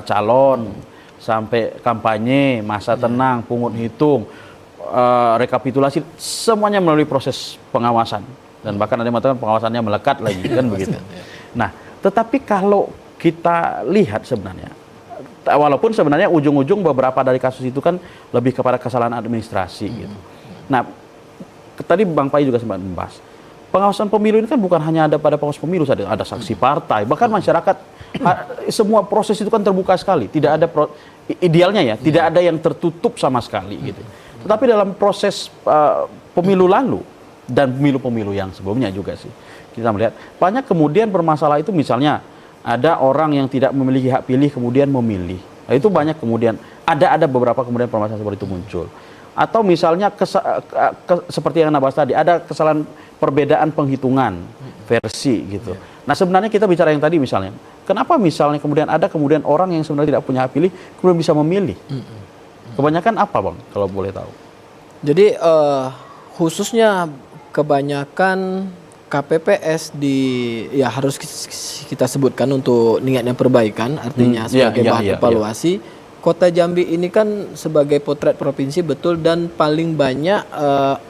calon sampai kampanye, masa tenang, pungut hitung, rekapitulasi, semuanya melalui proses pengawasan. Dan bahkan ada yang mengatakan pengawasannya melekat lagi kan begitu. Nah, tetapi kalau kita lihat sebenarnya, walaupun sebenarnya ujung-ujung beberapa dari kasus itu kan lebih kepada kesalahan administrasi gitu. Nah, tadi Bang Pai juga sempat membahas, pengawasan pemilu ini kan bukan hanya ada pada pengawas pemilu saja, ada saksi partai, bahkan masyarakat, semua proses itu kan terbuka sekali, tidak ada idealnya ya, tidak ada yang tertutup sama sekali gitu. Tetapi dalam proses pemilu lalu dan pemilu-pemilu yang sebelumnya juga sih, kita melihat banyak kemudian bermasalah itu, misalnya ada orang yang tidak memiliki hak pilih kemudian memilih. Nah, itu banyak kemudian ada beberapa kemudian permasalahan seperti itu muncul. Atau misalnya seperti yang Anda bahas tadi, ada kesalahan perbedaan penghitungan versi gitu. Nah sebenarnya kita bicara yang tadi misalnya, kenapa misalnya kemudian ada orang yang sebenarnya tidak punya hak pilih kemudian bisa memilih? Kebanyakan apa Bang kalau boleh tahu? Jadi khususnya kebanyakan KPPS ya harus kita sebutkan untuk niatnya perbaikan, artinya sebagai bahan evaluasi. Kota Jambi ini kan sebagai potret provinsi betul, dan paling banyak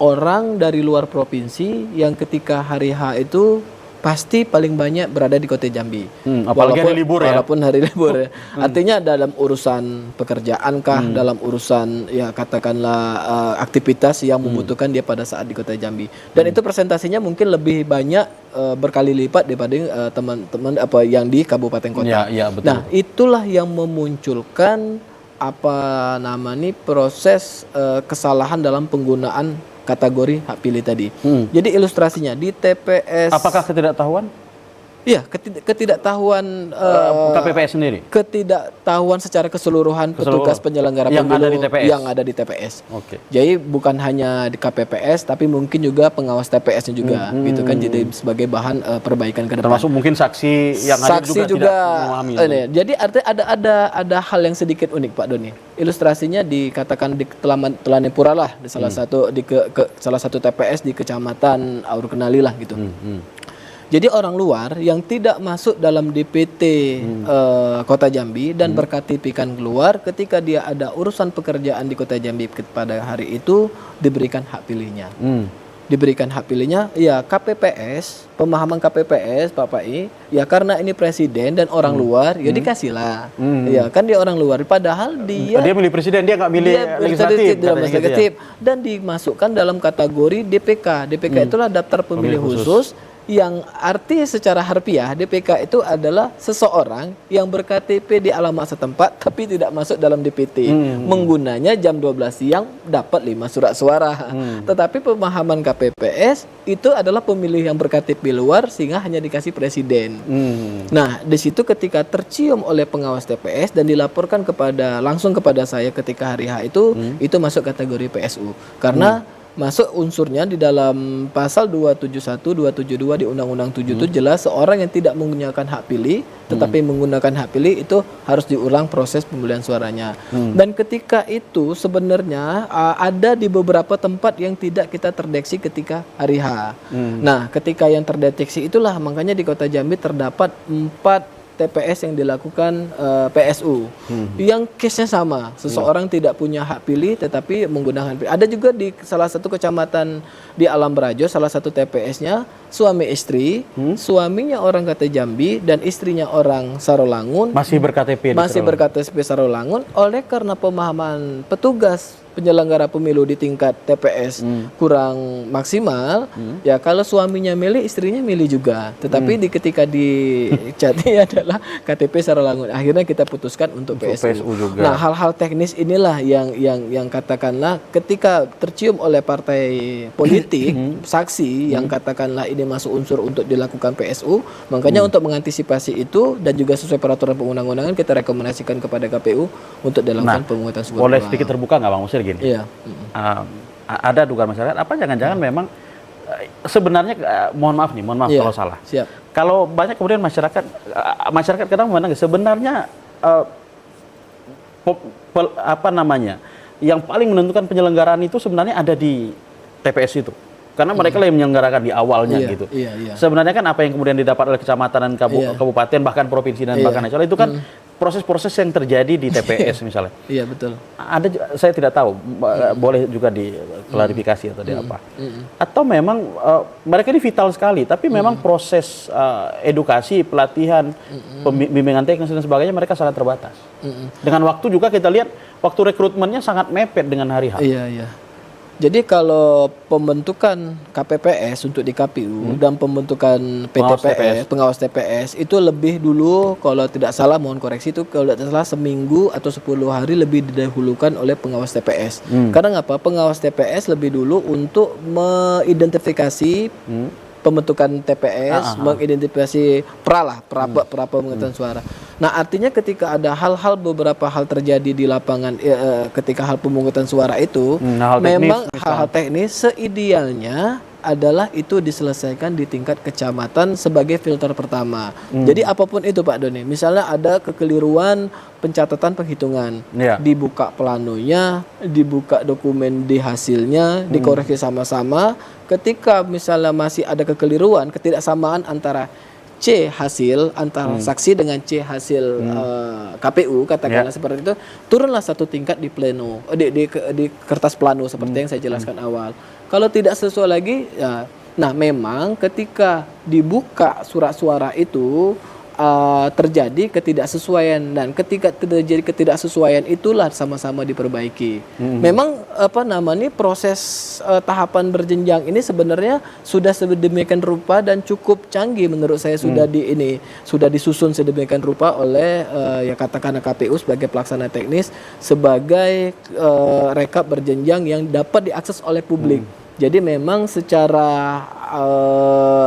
orang dari luar provinsi yang ketika hari H itu pasti paling banyak berada di Kota Jambi. Apalagi hari libur ya. Walaupun hari libur ya. Artinya dalam urusan pekerjaan kah, dalam urusan ya katakanlah aktivitas yang membutuhkan dia pada saat di Kota Jambi. Dan itu presentasinya mungkin lebih banyak berkali lipat daripada teman-teman apa yang di kabupaten kota. Ya, betul. Nah, itulah yang memunculkan proses kesalahan dalam penggunaan kategori hak pilih tadi. Jadi ilustrasinya di TPS. Apakah ketidaktahuan? Iya, ketidaktahuan KPPS sendiri. Ketidaktahuan secara keseluruhan petugas penyelenggara pemilu yang ada di TPS. Oke. Jadi bukan hanya di KPPS, tapi mungkin juga pengawas TPS-nya juga, gitu kan. Jadi sebagai bahan perbaikan ke depan. Termasuk mungkin saksi yang ada juga tidak memahami. Jadi artinya ada hal yang sedikit unik Pak Doni. Ilustrasinya dikatakan di Telanepura lah, di salah satu salah satu TPS di Kecamatan Aur Kenali lah gitu. Jadi orang luar yang tidak masuk dalam DPT Kota Jambi dan berKTP kan keluar, ketika dia ada urusan pekerjaan di Kota Jambi pada hari itu diberikan hak pilihnya. diberikan hak pilihnya, ya KPPS, pemahaman KPPS Pak Pai, ya karena ini presiden dan orang luar, ya dikasihlah. Ya kan dia orang luar, padahal dia milih presiden, dia nggak milih legislatif, katanya gitu ya. dan dimasukkan dalam kategori DPK. DPK itulah daftar pemilih khusus, yang arti secara harfiah DPK itu adalah seseorang yang berKTP di alamat setempat tapi tidak masuk dalam DPT, menggunanya jam 12 siang dapat 5 surat suara. Tetapi pemahaman KPPS itu adalah pemilih yang berKTP luar sehingga hanya dikasih presiden. Nah, di situ ketika tercium oleh pengawas TPS dan dilaporkan langsung kepada saya ketika hari H itu masuk kategori PSU karena masuk unsurnya di dalam pasal 271, 272 di Undang-Undang 7 itu jelas seorang yang tidak menggunakan hak pilih tetapi menggunakan hak pilih itu harus diulang proses pembelian suaranya. Dan ketika itu sebenarnya ada di beberapa tempat yang tidak kita terdeteksi ketika hari H. Nah, ketika yang terdeteksi itulah makanya di Kota Jambi terdapat 4 TPS yang dilakukan PSU yang case-nya sama, seseorang tidak punya hak pilih tetapi menggunakan pilih. Ada juga di salah satu kecamatan di Alam Berajo, salah satu TPS-nya suami istri, suaminya orang Kota Jambi dan istrinya orang Sarolangun, masih berKTP Sarolangun. Oleh karena pemahaman petugas penyelenggara pemilu di tingkat TPS kurang maksimal, ya kalau suaminya milih, istrinya milih juga. Tetapi ketika dicati adalah KTP Sarolangun. Akhirnya kita putuskan untuk PSU juga. Nah, hal-hal teknis inilah yang katakanlah ketika tercium oleh partai politik, saksi yang katakanlah ini masuk unsur untuk dilakukan PSU, makanya untuk mengantisipasi itu dan juga sesuai peraturan perundang-undangan kita rekomendasikan kepada KPU untuk dilakukan pemungutan suara. Boleh sedikit terbuka nggak Bang Musir gini? Iya. Ada dugaan masyarakat, apa jangan-jangan memang sebenarnya mohon maaf kalau salah. Siap. Kalau banyak kemudian masyarakat kadang memandang sebenarnya yang paling menentukan penyelenggaraan itu sebenarnya ada di TPS itu. Karena mereka yang menyelenggarakan di awalnya gitu. Sebenarnya kan apa yang kemudian didapat oleh kecamatan dan kabupaten bahkan provinsi dan bahkan nasional itu kan proses-proses yang terjadi di TPS misalnya. Iya, betul. Saya tidak tahu, boleh juga diklarifikasi atau di apa. Atau memang mereka ini vital sekali, tapi memang proses edukasi, pelatihan, pembimbingan teknis dan sebagainya mereka sangat terbatas. Dengan waktu juga kita lihat waktu rekrutmennya sangat mepet dengan hari H. Iya. Jadi kalau pembentukan KPPS untuk di KPU dan pembentukan pengawas TPS itu lebih dulu, kalau tidak salah mohon koreksi, itu kalau tidak salah seminggu atau 10 hari lebih didahulukan oleh pengawas TPS. Karena apa? Pengawas TPS lebih dulu untuk mengidentifikasi pembentukan TPS, mengidentifikasi pra pemungutan suara. Nah, artinya ketika ada beberapa hal terjadi di lapangan ketika hal pemungutan suara itu, memang hal-hal teknis seidealnya adalah itu diselesaikan di tingkat kecamatan sebagai filter pertama. Jadi apapun itu Pak Doni, misalnya ada kekeliruan pencatatan penghitungan, dibuka planonya, dibuka dokumen di hasilnya, dikoreksi sama-sama. Ketika misalnya masih ada kekeliruan, ketidaksamaan antara C hasil antara saksi dengan C hasil KPU katakanlah seperti itu, turunlah satu tingkat di pleno di kertas plano seperti yang saya jelaskan awal. Kalau tidak sesuai lagi, ya, nah memang ketika dibuka surat suara itu terjadi ketidaksesuaian, dan ketika terjadi ketidaksesuaian itulah sama-sama diperbaiki. Memang proses tahapan berjenjang ini sebenarnya sudah sedemikian rupa dan cukup canggih menurut saya, sudah disusun sedemikian rupa oleh katakanlah KPU sebagai pelaksana teknis sebagai rekap berjenjang yang dapat diakses oleh publik. Jadi memang secara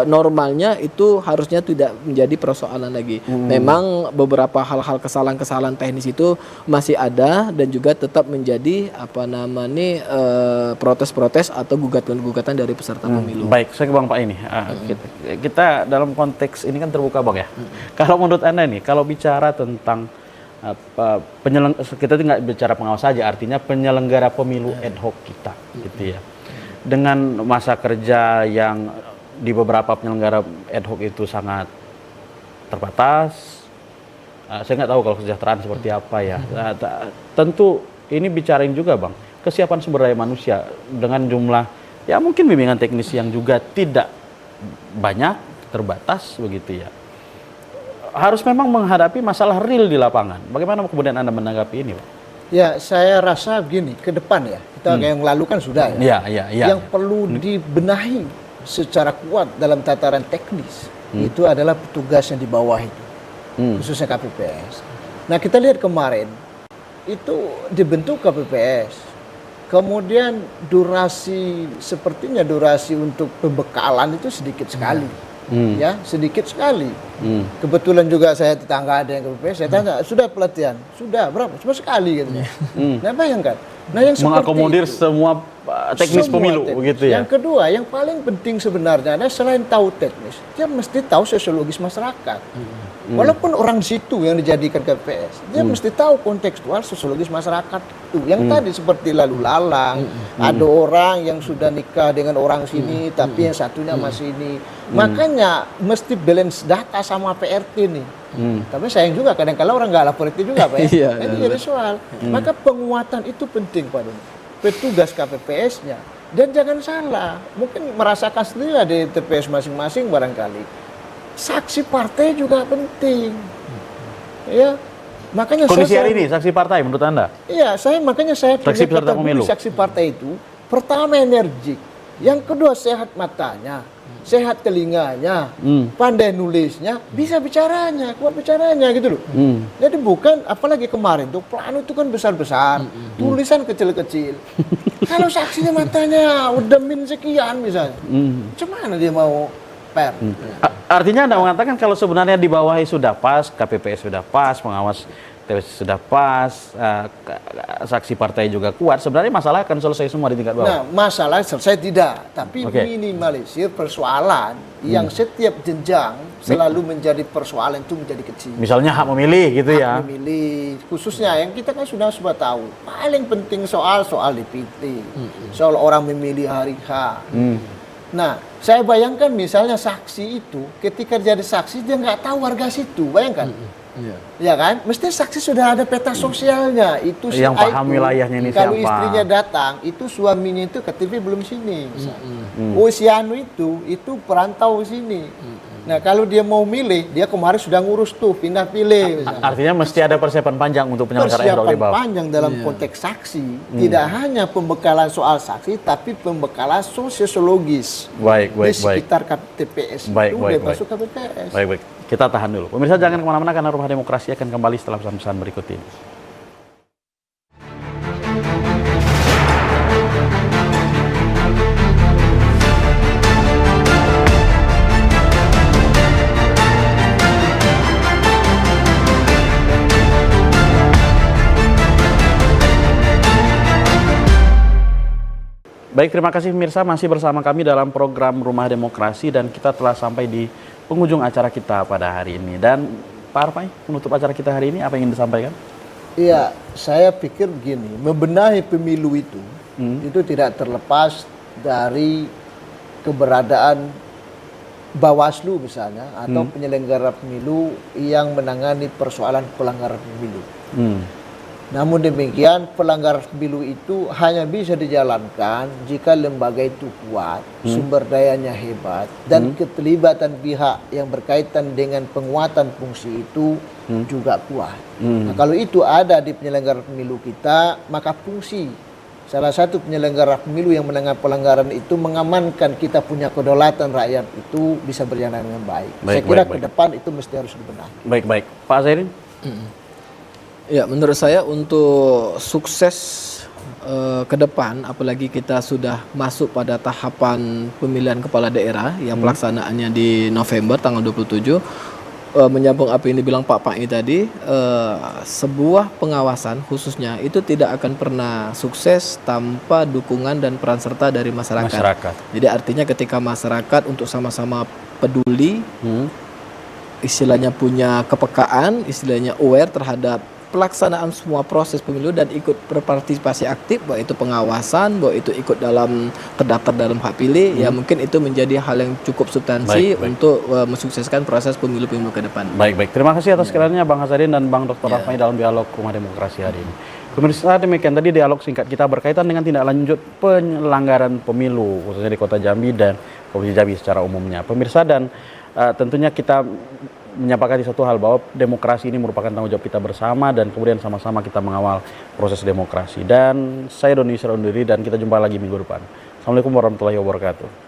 normalnya itu harusnya tidak menjadi persoalan lagi. Memang beberapa hal-hal kesalahan-kesalahan teknis itu masih ada dan juga tetap menjadi protes-protes atau gugatan-gugatan dari peserta pemilu. Baik, saya ke Bang Pak ini. Kita dalam konteks ini kan terbuka Bang ya. Kalau menurut Anda ini, kalau bicara tentang kita tidak bicara pengawas saja, artinya penyelenggara pemilu ad hoc kita, gitu ya. Dengan masa kerja yang di beberapa penyelenggara ad hoc itu sangat terbatas, saya nggak tahu kalau kesejahteraan seperti apa ya. Tentu ini bicarain juga Bang, kesiapan sumber daya manusia dengan jumlah ya mungkin bimbingan teknis yang juga tidak banyak, terbatas begitu ya. Harus memang menghadapi masalah real di lapangan. Bagaimana kemudian Anda menanggapi ini, Pak? Ya, saya rasa begini, ke depan ya, kita yang lalu kan sudah ya. Ya. Yang perlu dibenahi secara kuat dalam tataran teknis, itu adalah petugas yang di bawah itu, khususnya KPPS. Nah, kita lihat kemarin, itu dibentuk KPPS, kemudian sepertinya durasi untuk pembekalan itu sedikit sekali. Ya, sedikit sekali. Kebetulan juga saya tetangga ada yang KPPS, saya tanya, sudah pelatihan? Sudah, berapa? Cuma sekali gitu. Nah, bayangkan. Nah, yang mengakomodir itu, semua teknis pemilu, begitu ya. Yang kedua, yang paling penting sebenarnya adalah selain tahu teknis, dia mesti tahu sosiologis masyarakat. Walaupun orang situ yang dijadikan KPPS, dia mesti tahu kontekstual sosiologis masyarakat itu. Yang tadi seperti lalu lalang, ada orang yang sudah nikah dengan orang sini, tapi yang satunya masih ini. Makanya mesti balance data sama PRT nih. Tapi sayang juga kadang-kala orang nggak lapor itu juga, Pak ya. Itu jadi soal. Maka penguatan itu penting, Pak Doni. Petugas KPPS-nya. Dan jangan salah, mungkin merasakan sendiri di TPS masing-masing barangkali. Saksi partai juga penting. Ya. Makanya kondisi hari ini saksi partai menurut Anda? Iya, makanya saya saksi peserta pemilu. Saksi partai itu pertama energik, yang kedua sehat matanya, sehat telinganya, pandai nulisnya, bisa bicaranya, kuat bicaranya gitu loh. Jadi bukan, apalagi kemarin tuh plano itu kan besar-besar, tulisan kecil-kecil. Kalau saksinya matanya udah min sekian misalnya, cuman dia mau per. Artinya Anda mengatakan kalau sebenarnya di bawahnya sudah pas, KPPS sudah pas, pengawas TPS sudah pas, saksi partai juga kuat, sebenarnya masalah akan selesai semua di tingkat bawah. Nah, masalah selesai tidak, tapi minimalisir persoalan yang setiap jenjang selalu menjadi persoalan itu menjadi kecil. Misalnya hak memilih gitu ya. Hak memilih, khususnya yang kita kan sudah tahu, paling penting soal DPT, soal orang memilih hari H. Nah, saya bayangkan misalnya saksi itu, ketika jadi saksi dia nggak tahu warga situ, bayangkan. Ya kan, mesti saksi sudah ada peta sosialnya, itu yang paham wilayahnya ini kalau siapa. istrinya datang, itu suaminya itu KTP belum sini. Oh, si Anu itu perantau sini. Nah, kalau dia mau milih, dia kemarin sudah ngurus tuh, pindah pilih. Artinya mesti ada persiapan panjang untuk penyelenggaraan persiapan di bawah. panjang dalam konteks saksi, tidak hanya pembekalan soal saksi, tapi pembekalan sosiologis di sekitar TPS itu udah masuk KPPS. Baik. Kita tahan dulu. Pemirsa jangan kemana-mana karena Rumah Demokrasi akan kembali setelah pesan-pesan berikut ini. Baik, terima kasih pemirsa masih bersama kami dalam program Rumah Demokrasi dan kita telah sampai di penghujung acara kita pada hari ini. Dan Pak Arfai, penutup acara kita hari ini, apa yang ingin disampaikan? Iya, saya pikir begini, membenahi pemilu itu tidak terlepas dari keberadaan Bawaslu misalnya, atau penyelenggara pemilu yang menangani persoalan pelanggaran pemilu. Namun demikian, pelanggaran pemilu itu hanya bisa dijalankan jika lembaga itu kuat, sumber dayanya hebat, dan keterlibatan pihak yang berkaitan dengan penguatan fungsi itu juga kuat. Nah, kalau itu ada di penyelenggara pemilu kita, maka fungsi salah satu penyelenggara pemilu yang menangani pelanggaran itu mengamankan kita punya kedaulatan rakyat itu bisa berjalan dengan baik. Saya kira ke depan itu mesti harus dibenahi. Baik. Pak Zairin? Ya, menurut saya untuk sukses ke depan, apalagi kita sudah masuk pada tahapan pemilihan kepala daerah yang pelaksanaannya di November tanggal 27, menyambung apa yang dibilang Pak Pai tadi, sebuah pengawasan khususnya itu tidak akan pernah sukses tanpa dukungan dan peran serta dari masyarakat. Jadi artinya ketika masyarakat untuk sama-sama peduli, istilahnya punya kepekaan, istilahnya aware terhadap pelaksanaan semua proses pemilu dan ikut berpartisipasi aktif, bahwa itu pengawasan, bahwa itu ikut dalam terdaftar dalam hak pilih, ya mungkin itu menjadi hal yang cukup substansi untuk mensukseskan proses pemilu-pemilu ke depan. Baik. Terima kasih atas kiranya Bang Hasarin dan Bang Dr. Rafai dalam dialog Rumah Demokrasi hari ini. Pemirsa, demikian tadi dialog singkat kita berkaitan dengan tindak lanjut penyelenggaraan pemilu khususnya di Kota Jambi dan Provinsi Jambi secara umumnya. Pemirsa, dan tentunya kita menyepakati satu hal bahwa demokrasi ini merupakan tanggung jawab kita bersama dan kemudian sama-sama kita mengawal proses demokrasi. Dan saya Doni Yusra undur diri dan kita jumpa lagi minggu depan. Assalamualaikum warahmatullahi wabarakatuh.